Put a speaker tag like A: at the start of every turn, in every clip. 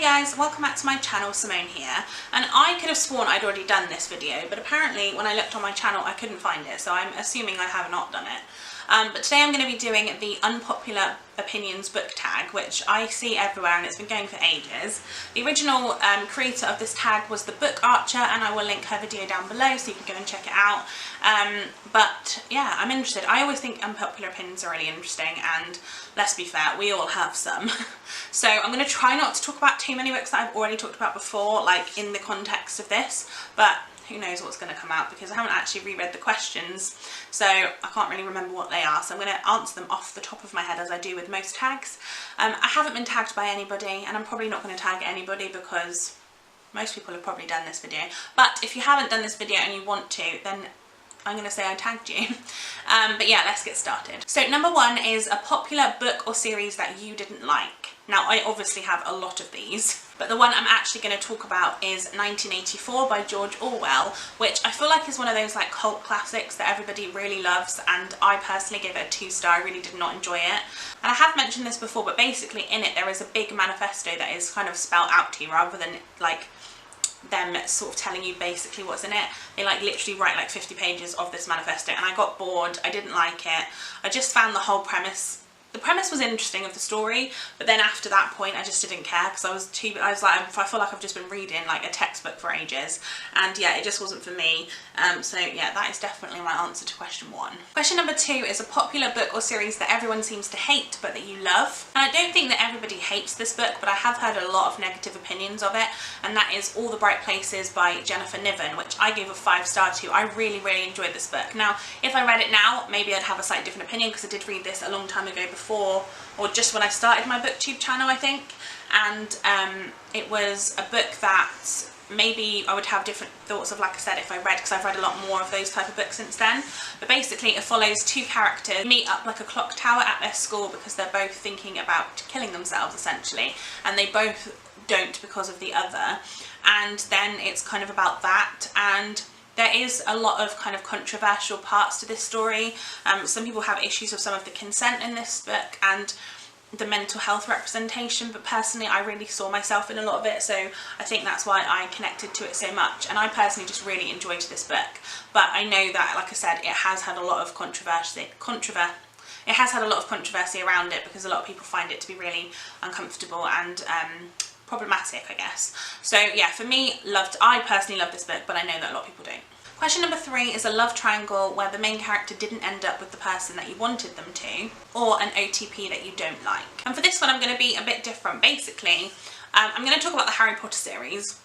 A: Hey guys, welcome back to my channel, Simone here, and I could have sworn I'd already done this video, but apparently when I looked on my channel I couldn't find it, so I'm assuming I have not done it. But today I'm going to be doing the Unpopular Opinions book tag, which I see everywhere and it's been going for ages. The original creator of this tag was the Book Archer, and I will link her video down below so you can go and check it out. But yeah, I'm interested. I always think unpopular opinions are really interesting, and let's be fair, we all have some. So I'm going to try not to talk about too many books that I've already talked about before, like in the context of this, but who knows what's going to come out because I haven't actually reread the questions, so I can't really remember what they are, so I'm going to answer them off the top of my head as I do with most tags. I haven't been tagged by anybody, and I'm probably not going to tag anybody because most people have probably done this video, but if you haven't done this video and you want to, then I'm going to say I tagged you. But yeah, let's get started. So number one is a popular book or series that you didn't like. Now I obviously have a lot of these, but the one I'm actually going to talk about is 1984 by George Orwell, which I feel like is one of those like cult classics that everybody really loves, and I personally give it a 2-star. I really did not enjoy it. And I have mentioned this before, but basically in it there is a big manifesto that is kind of spelled out to you rather than like them sort of telling you basically what's in it. They like literally write like 50 pages of this manifesto, and I got bored. I didn't like it. I just found the whole premise, the premise was interesting of the story, but then after that point I just didn't care because I was like, I feel like I've just been reading like a textbook for ages, and yeah, it just wasn't for me. So yeah, that is definitely my answer to question one. Question number two is a popular book or series that everyone seems to hate but that you love. And I don't think that everybody hates this book, but I have heard a lot of negative opinions of it, and that is All the Bright Places by Jennifer Niven, which I gave a 5-star to. I really enjoyed this book. Now if I read it now, maybe I'd have a slightly different opinion because I did read this a long time ago before, or just when I started my booktube channel, I think, and it was a book that maybe I would have different thoughts of, like I said, if I read, because I've read a lot more of those type of books since then. But basically it follows two characters meet up like a clock tower at their school because they're both thinking about killing themselves essentially, and they both don't because of the other, and then it's kind of about that. And there is a lot of kind of controversial parts to this story. Some people have issues with some of the consent in this book and the mental health representation, but personally I really saw myself in a lot of it, so I think that's why I connected to it so much, and I personally just really enjoyed this book. But I know that, like I said, it has had a lot of controversy around it because a lot of people find it to be really uncomfortable and problematic, I guess. So yeah, for me, I personally love this book, but I know that a lot of people don't. Question number three is a love triangle where the main character didn't end up with the person that you wanted them to, or an OTP that you don't like. And for this one I'm going to be a bit different. Basically, I'm going to talk about the Harry Potter series.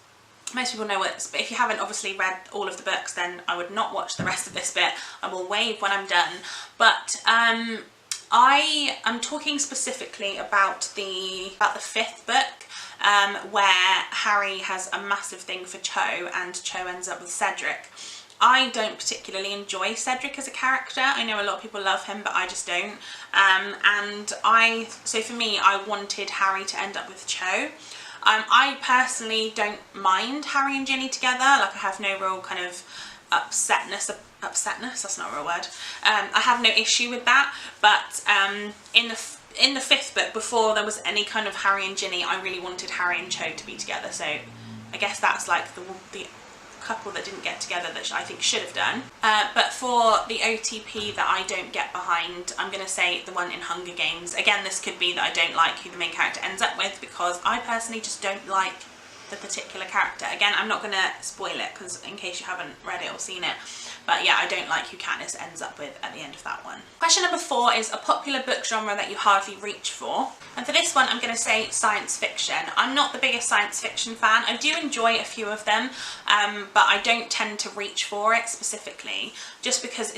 A: Most people know it, but if you haven't obviously read all of the books, then I would not watch the rest of this bit. I will wave when I'm done. But I am talking specifically about the 5th book, where Harry has a massive thing for Cho and Cho ends up with Cedric. I don't particularly enjoy Cedric as a character. I know a lot of people love him, but I just don't. So for me, I wanted Harry to end up with Cho. I personally don't mind Harry and Ginny together. Like, I have no real kind of upsetness, that's not a real word. I have no issue with that, but in the 5th book, before there was any kind of Harry and Ginny, I really wanted Harry and Cho to be together, so I guess that's like the couple that didn't get together that I think should have done. But for the OTP that I don't get behind, I'm going to say the one in Hunger Games. Again, this could be that I don't like who the main character ends up with because I personally just don't like the particular character. Again, I'm not going to spoil it because in case you haven't read it or seen it, but yeah, I don't like who Katniss ends up with at the end of that one. Question number four is a popular book genre that you hardly reach for. And for this one I'm going to say science fiction. I'm not the biggest science fiction fan. I do enjoy a few of them, but I don't tend to reach for it specifically just because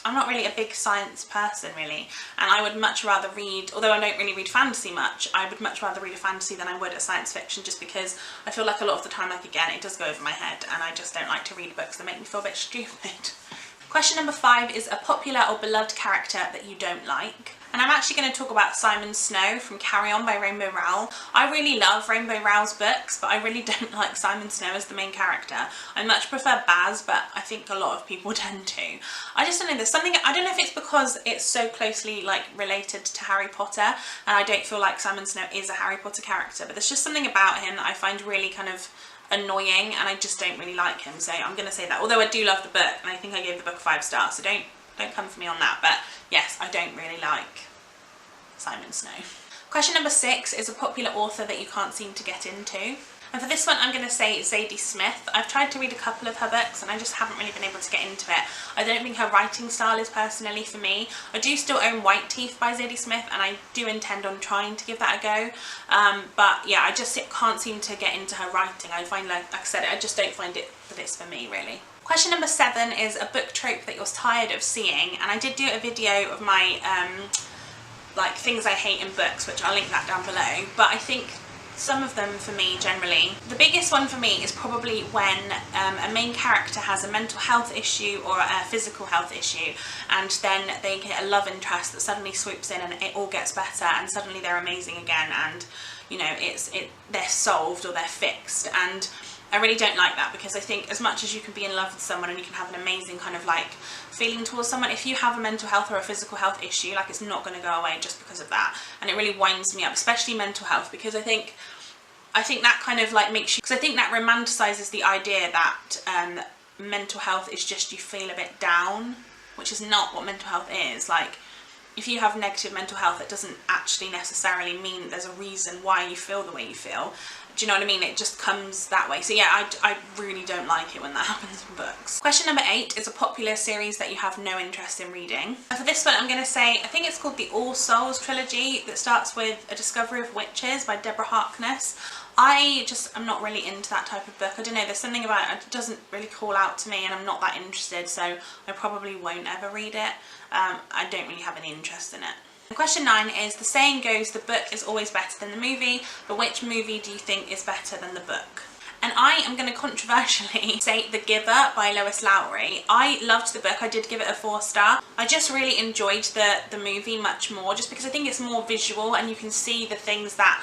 A: I'm not really a big science person really, and I would much rather read, although I don't really read fantasy much, I would much rather read a fantasy than I would a science fiction, just because I feel like a lot of the time, like again, it does go over my head and I just don't like to read books that make me feel a bit stupid. Question number 5 is a popular or beloved character that you don't like. And I'm actually going to talk about Simon Snow from Carry On by Rainbow Rowell. I really love Rainbow Rowell's books, but I really don't like Simon Snow as the main character. I much prefer Baz, but I think a lot of people tend to. I just don't know, there's something, I don't know if it's because it's so closely like related to Harry Potter, and I don't feel like Simon Snow is a Harry Potter character, but there's just something about him that I find really kind of annoying, and I just don't really like him, so I'm going to say that. Although I do love the book, and I think I gave the book 5 stars, so don't come for me on that, but yes, I don't really like Simon Snow. Question number 6 is a popular author that you can't seem to get into. And for this one, I'm going to say Zadie Smith. I've tried to read a couple of her books and I just haven't really been able to get into it. I don't think her writing style is personally for me. I do still own White Teeth by Zadie Smith and I do intend on trying to give that a go. But yeah, I just can't seem to get into her writing. I find, like I said, I just don't find it that it's for me, really. Question number 7 is a book trope that you're tired of seeing. And I did do a video of my like things I hate in books, which I'll link that down below, but I think some of them for me generally. The biggest one for me is probably when a main character has a mental health issue or a physical health issue, and then they get a love interest that suddenly swoops in and it all gets better and suddenly they're amazing again, and you know, they're solved or they're fixed. And I really don't like that, because I think as much as you can be in love with someone and you can have an amazing kind of like feeling towards someone, if you have a mental health or a physical health issue, like it's not going to go away just because of that. And it really winds me up, especially mental health, because I think that kind of like makes you, because I think that romanticizes the idea that mental health is just you feel a bit down, which is not what mental health is. Like, if you have negative mental health, it doesn't actually necessarily mean there's a reason why you feel the way you feel. Do you know what I mean? It just comes that way. So yeah, I really don't like it when that happens in books. Question number 8 is a popular series that you have no interest in reading. And for this one, I'm going to say, I think it's called the All Souls trilogy that starts with A Discovery of Witches by Deborah Harkness. I just am not really into that type of book. I don't know, there's something about it, it doesn't really call out to me and I'm not that interested, so I probably won't ever read it. I don't really have any interest in it. Question 9 is, the saying goes the book is always better than the movie, but which movie do you think is better than the book? And I am going to controversially say The Giver by Lois Lowry. I loved the book, I did give it a 4-star. I just really enjoyed the movie much more, just because I think it's more visual and you can see the things that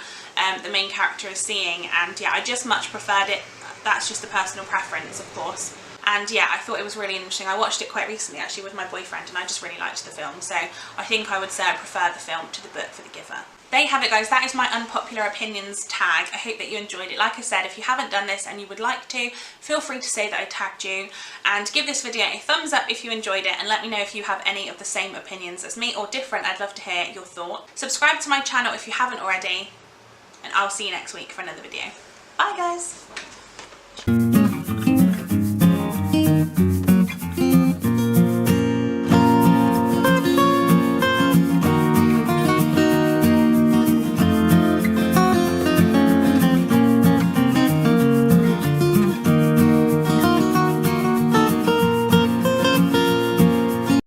A: the main character is seeing, and yeah, I just much preferred it. That's just a personal preference, of course. And yeah, I thought it was really interesting. I watched it quite recently actually with my boyfriend and I just really liked the film, so I think I would say I prefer the film to the book for The Giver. There you have it, guys. That is my unpopular opinions tag. I hope that you enjoyed it. Like I said, if you haven't done this and you would like to, feel free to say that I tagged you, and give this video a thumbs up if you enjoyed it, and let me know if you have any of the same opinions as me or different. I'd love to hear your thoughts. Subscribe to my channel if you haven't already, and I'll see you next week for another video. Bye guys!